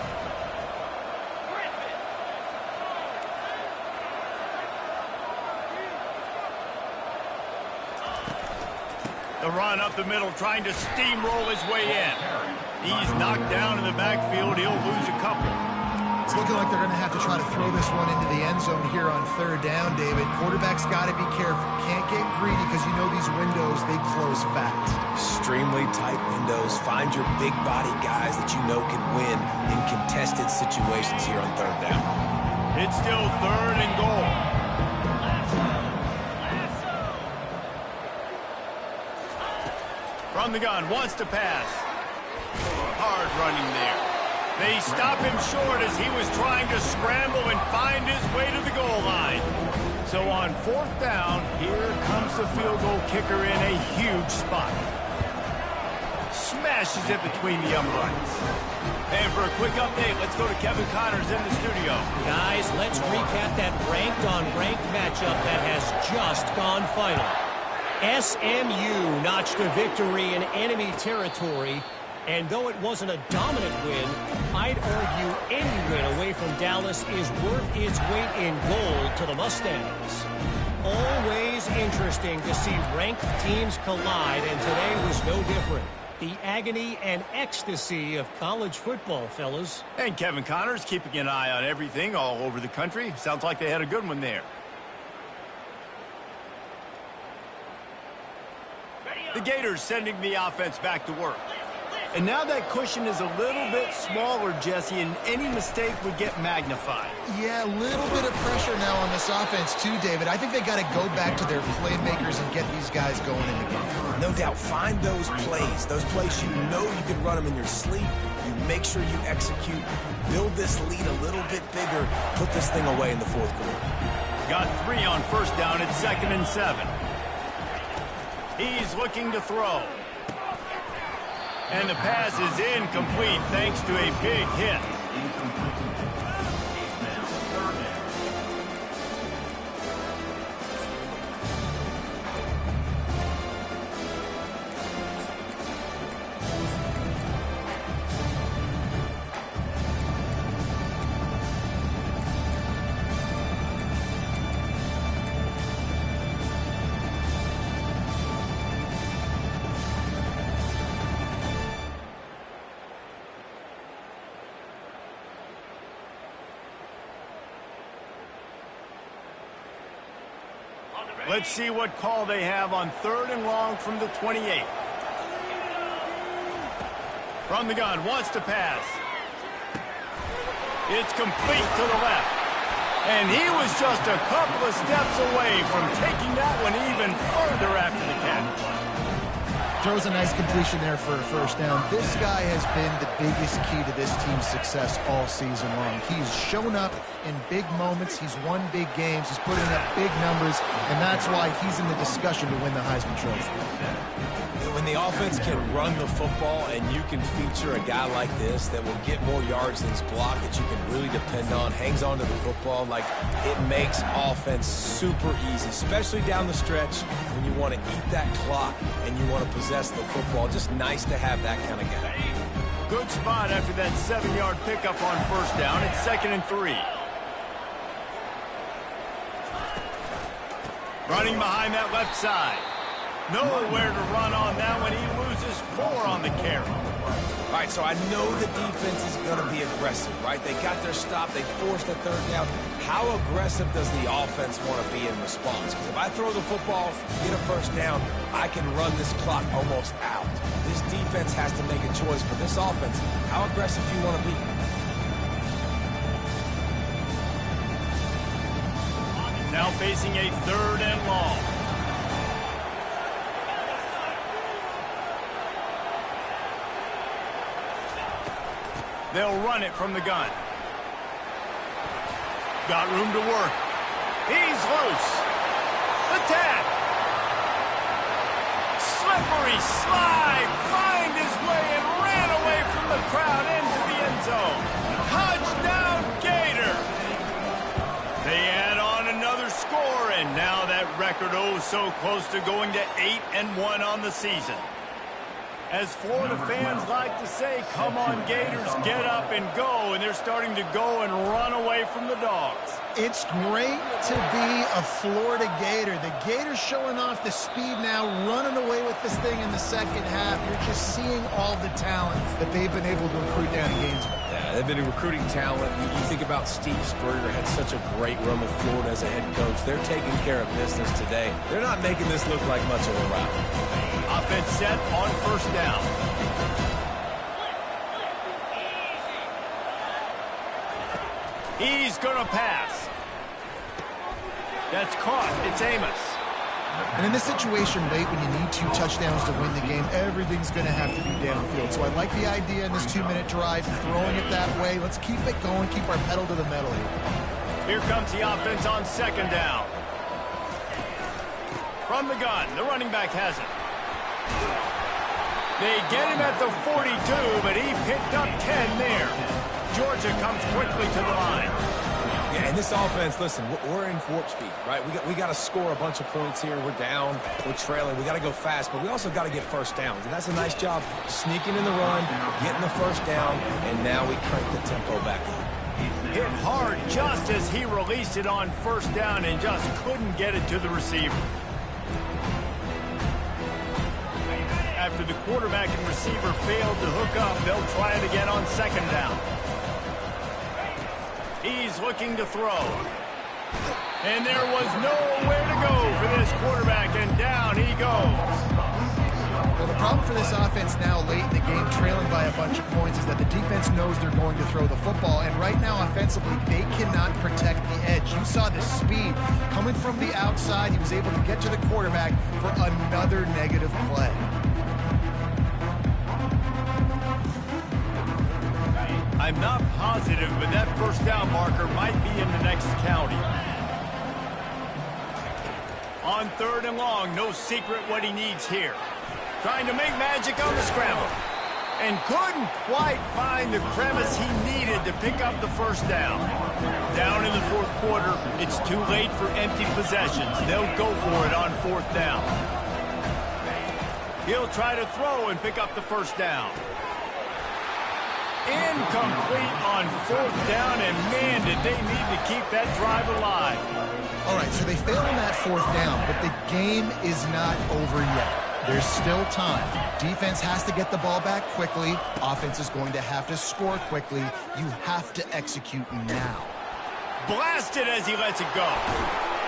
The run up the middle, trying to steamroll his way in. He's knocked down in the backfield. He'll lose a couple. It's looking like they're going to have to try to throw this one into the end zone here on third down, David. Quarterback's got to be careful. Can't get greedy because you know these windows, they close fast. Extremely tight windows. Find your big body guys that you know can win in contested situations here on third down. It's still third and goal. From the gun, wants to pass. Hard running there. They stop him short as he was trying to scramble and find his way to the goal line. So on fourth down, here comes the field goal kicker in a huge spot. Smashes it between the uprights. And for a quick update, let's go to Kevin Connors in the studio. Guys, let's recap that ranked-on-ranked matchup that has just gone final. SMU notched a victory in enemy territory. And though it wasn't a dominant win, I'd argue any win away from Dallas is worth its weight in gold to the Mustangs. Always interesting to see ranked teams collide, and today was no different. The agony and ecstasy of college football, fellas. And Kevin Connors keeping an eye on everything all over the country. Sounds like they had a good one there. The Gators sending the offense back to work. And now that cushion is a little bit smaller, Jesse, and any mistake would get magnified. Yeah, a little bit of pressure now on this offense too, David. I think they got to go back to their playmakers and get these guys going in the game. No doubt, find those plays you know you can run them in your sleep. You make sure you execute, build this lead a little bit bigger, put this thing away in the fourth quarter. Got 3 on first down at 2nd and 7. He's looking to throw. And the pass is incomplete thanks to a big hit. Let's see what call they have on 3rd and long from the 28. From the gun, wants to pass. It's complete to the left. And he was just a couple of steps away from taking that one even further after the catch. Throws a nice completion there for a first down. This guy has been the biggest key to this team's success all season long. He's shown up in big moments. He's won big games. He's putting up big numbers, and that's why he's in the discussion to win the Heisman Trophy. When the offense can run the football and you can feature a guy like this that will get more yards than his block, that you can really depend on, hangs on to the football, like, it makes offense super easy, especially down the stretch when you want to eat that clock and you want to possess the football. Just nice to have that kind of guy. Good spot after that 7-yard pickup on first down. It's 2nd and 3. Running behind that left side. Nowhere to run on that one. He loses 4 on the carry. All right, so I know the defense is going to be aggressive, right? They got their stop. They forced a 3rd down. How aggressive does the offense want to be in response? Because if I throw the football, get a 1st down, I can run this clock almost out. This defense has to make a choice. For this offense, how aggressive do you want to be? Now facing a 3rd and long. They'll run it from the gun. Got room to work. He's loose. The tap. Slippery slide. Find his way and ran away from the crowd into the end zone. Touchdown, Gator. They add on another score, and now that record so close to going to 8-1 on the season. As Florida fans like to say, come on, Gators, get up and go, and they're starting to go and run away from the Dogs. It's great to be a Florida Gator. The Gators showing off the speed now, running away with this thing in the second half. You're just seeing all the talent that they've been able to recruit down in Gainesville. Yeah, they've been recruiting talent. You think about Steve Spurrier, had such a great run with Florida as a head coach. They're taking care of business today. They're not making this look like much of a rival. Offense set on first down. He's going to pass. That's caught. It's Amos. And in this situation late when you need 2 touchdowns to win the game, everything's going to have to be downfield. So I like the idea in this 2-minute drive, throwing it that way. Let's keep it going, keep our pedal to the metal here. Here comes the offense on second down. From the gun, the running back has it. They get him at the 42, but he picked up 10 there. Georgia comes quickly to the line. Yeah, and this offense, listen, we're in warp speed, right? We got to score a bunch of points here. We're down, we're trailing. We got to go fast, but we also got to get first downs. And that's a nice job sneaking in the run, getting the first down, and now we crank the tempo back up. Hit hard just as he released it on first down and just couldn't get it to the receiver. After the quarterback and receiver failed to hook up, they'll try it again on second down. He's looking to throw. And there was nowhere to go for this quarterback, and down he goes. Well, the problem for this offense now late in the game, trailing by a bunch of points, is that the defense knows they're going to throw the football. And right now, offensively, they cannot protect the edge. You saw the speed coming from the outside. He was able to get to the quarterback for another negative play. I'm not positive, but that first down marker might be in the next county. On third and long, no secret what he needs here. Trying to make magic on the scramble. And couldn't quite find the crevice he needed to pick up the first down. Down in the fourth quarter, it's too late for empty possessions. They'll go for it on fourth down. He'll try to throw and pick up the first down. Incomplete on fourth down, and man, did they need to keep that drive alive. All right, so they failed on that fourth down, but the game is not over yet. There's still time. Defense has to get the ball back quickly. Offense is going to have to score quickly. You have to execute now. Blasted as he lets it go.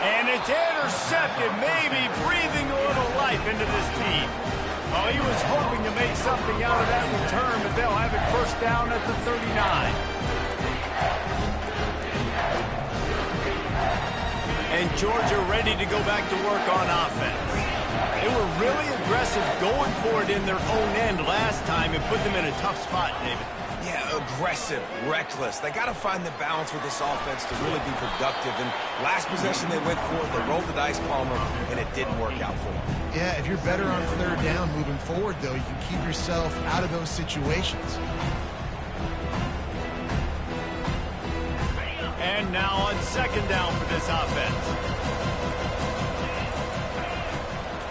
And it's intercepted, maybe breathing a little life into this team. Oh, he was hoping to make something out of that return, but they'll have it first down at the 39. And Georgia ready to go back to work on offense. They were really aggressive going for it in their own end last time and put them in a tough spot, David. Yeah, aggressive, reckless. They got to find the balance with this offense to really be productive. And last possession they went for it, they rolled the dice, Palmer, and it didn't work out for them. Yeah, if you're better on third down moving forward, though, you can keep yourself out of those situations. And now on second down for this offense.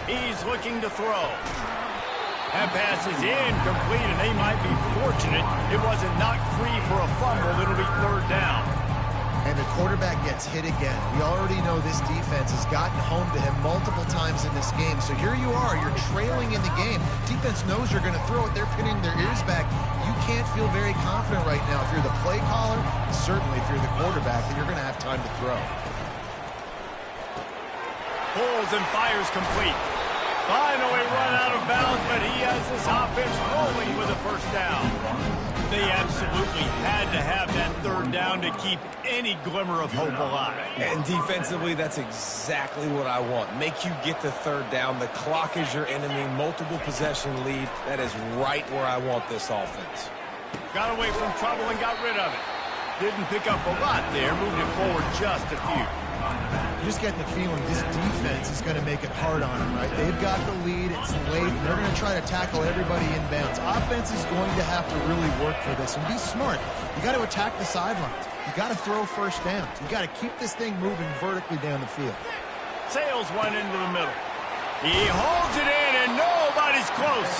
He's looking to throw. That pass is incomplete, and they might be fortunate it wasn't knocked free for a fumble. It'll be third down. And the quarterback gets hit again. We already know this defense has gotten home to him multiple times in this game. So here you are, you're trailing in the game. Defense knows you're going to throw it. They're pinning their ears back. You can't feel very confident right now. If you're the play caller, certainly if you're the quarterback, then you're going to have time to throw. Pulls and fires complete. Finally run out of bounds, but he has this offense rolling with a first down. They absolutely had to have that third down to keep any glimmer of hope alive. And defensively, that's exactly what I want. Make you get the third down. The clock is your enemy. Multiple possession lead. That is right where I want this offense. Got away from trouble and got rid of it. Didn't pick up a lot there. Moved it forward just a few. You're just getting the feeling this defense is going to make it hard on them, right? They've got the lead. It's late. And they're going to try to tackle everybody inbounds. Offense is going to have to really work for this and be smart. You got to attack the sidelines. You got to throw first downs. You got to keep this thing moving vertically down the field. Sales went into the middle. He holds it in, and nobody's close.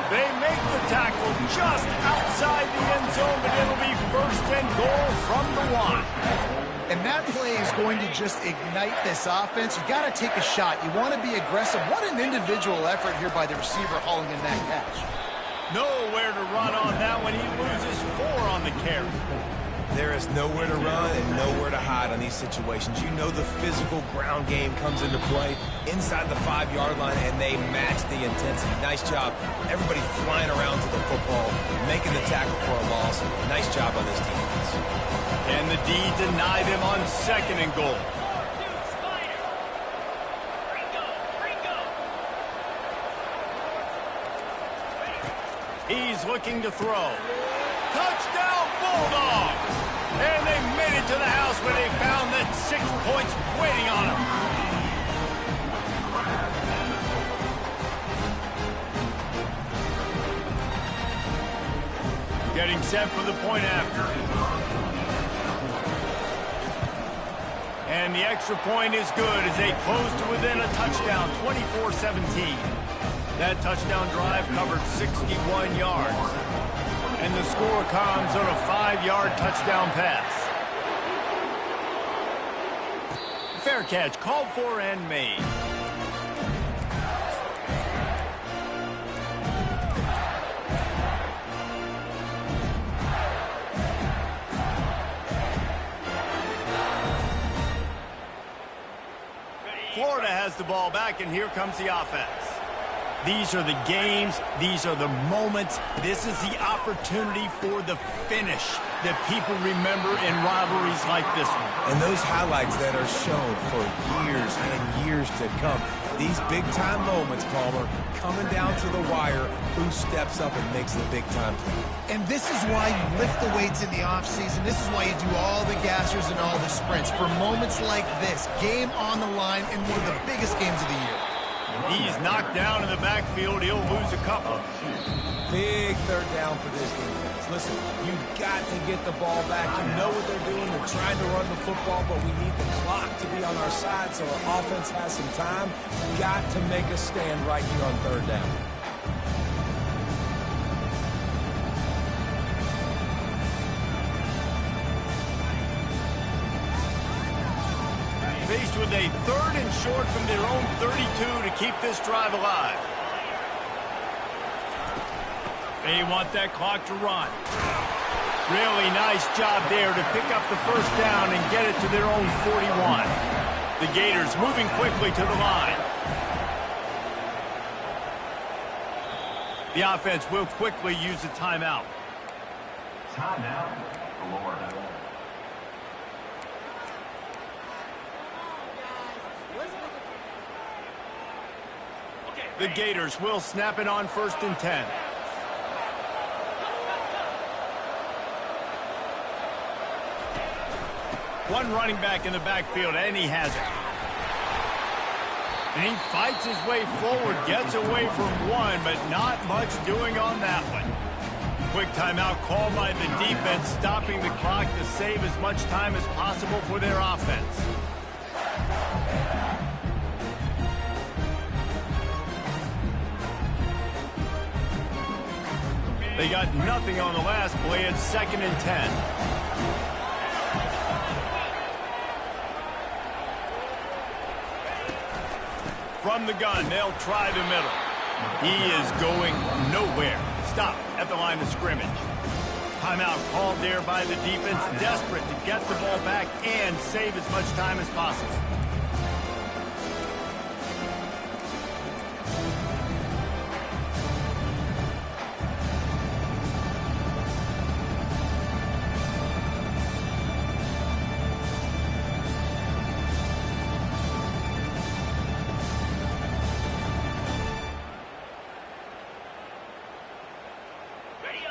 They make the tackle just outside the end zone, but it'll be first and goal from the 1. And that play is going to just ignite this offense. You got to take a shot. You want to be aggressive. What an individual effort here by the receiver hauling in that catch. Nowhere to run on that one. He loses 4 on the carry. There is nowhere to run and nowhere to hide on these situations. You know the physical ground game comes into play inside the 5-yard line, and they match the intensity. Nice job. Everybody flying around to the football, making the tackle for a loss. Nice job on this defense. And the D deny them on 2nd and goal. He's looking to throw. Touchdown, Bulldogs! And they made it to the house where they found that 6 points waiting on them. Getting set for the point after. And the extra point is good as they close to within a touchdown, 24-17. That touchdown drive covered 61 yards. And the score comes on a 5-yard touchdown pass. Fair catch, called for and made. Florida has the ball back, and here comes the offense. These are the games. These are the moments. This is the opportunity for the finish that people remember in rivalries like this one. And those highlights that are shown for years and years to come. These big-time moments, Palmer, coming down to the wire, who steps up and makes the big-time play. And this is why you lift the weights in the offseason. This is why you do all the gassers and all the sprints. For moments like this, game on the line in one of the biggest games of the year. He's knocked down in the backfield. He'll lose a couple. Big 3rd down for this defense. Listen, you've got to get the ball back. You know what they're doing. They're trying to run the football, but we need the clock to be on our side so our offense has some time. Got to make a stand right here on 3rd down. Faced with a 3rd and short from their own 32 to keep this drive alive. They want that clock to run. Really nice job there to pick up the 1st down and get it to their own 41. The Gators moving quickly to the line. The offense will quickly use a timeout. Timeout, Florida. The Gators will snap it on 1st and 10. One running back in the backfield, and he has it. And he fights his way forward, gets away from one, but not much doing on that one. Quick timeout called by the defense, stopping the clock to save as much time as possible for their offense. They got nothing on the last play. It's 2nd and 10. From the gun, they'll try the middle. He is going nowhere. Stop at the line of scrimmage. Timeout called there by the defense, desperate to get the ball back and save as much time as possible.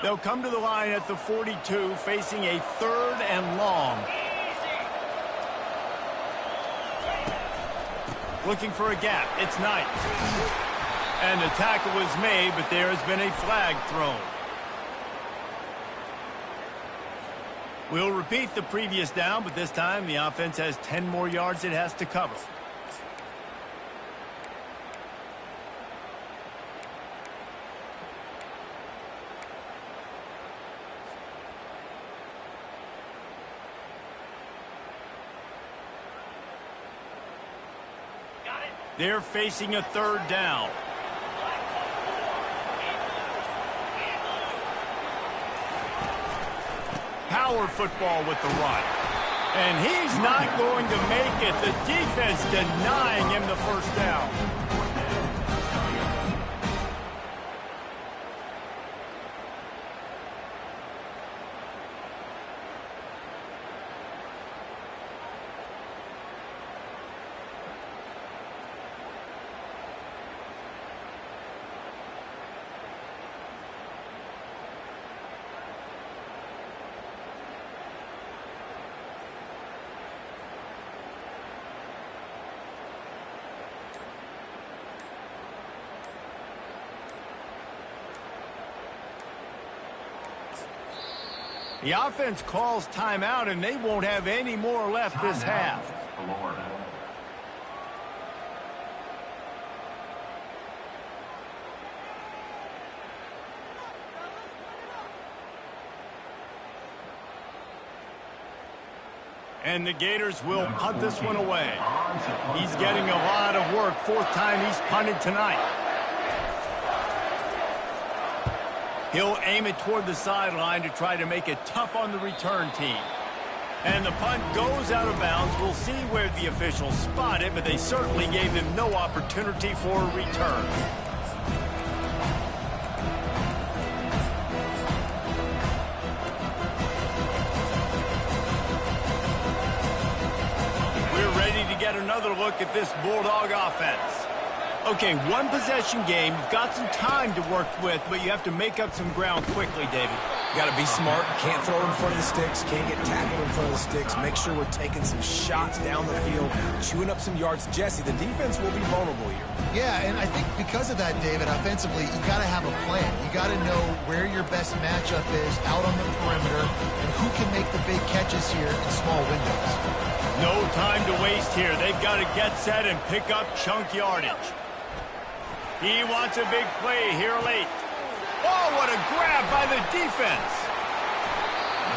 They'll come to the line at the 42, facing a 3rd and long. Looking for a gap. It's Knight. And the tackle was made, but there has been a flag thrown. We'll repeat the previous down, but this time the offense has 10 more yards it has to cover. They're facing a third down. Power football with the run. And he's not going to make it. The defense denying him the first down. The offense calls timeout, and they won't have any more left this half. Florida. And the Gators will punt this one away. He's getting a lot of work. Fourth time he's punted tonight. He'll aim it toward the sideline to try to make it tough on the return team. And the punt goes out of bounds. We'll see where the officials spot it, but they certainly gave him no opportunity for a return. We're ready to get another look at this Bulldog offense. Okay, one possession game. You've got some time to work with, but you have to make up some ground quickly, David. Got to be smart. Can't throw in front of the sticks. Can't get tackled in front of the sticks. Make sure we're taking some shots down the field, chewing up some yards. Jesse, the defense will be vulnerable here. Yeah, and I think because of that, David, offensively, you got to have a plan. You got to know where your best matchup is out on the perimeter and who can make the big catches here in small windows. No time to waste here. They've got to get set and pick up chunk yardage. He wants a big play here late. Oh, what a grab by the defense.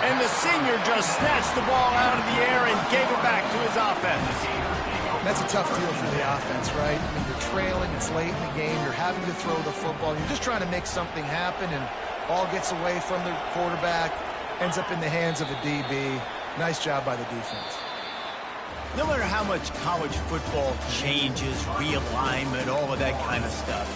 And the senior just snatched the ball out of the air and gave it back to his offense. That's a tough deal for the offense, right? I mean, you're trailing, it's late in the game, you're having to throw the football, you're just trying to make something happen, and ball gets away from the quarterback, ends up in the hands of a DB. Nice job by the defense. No matter how much college football changes, realignment, all of that kind of stuff,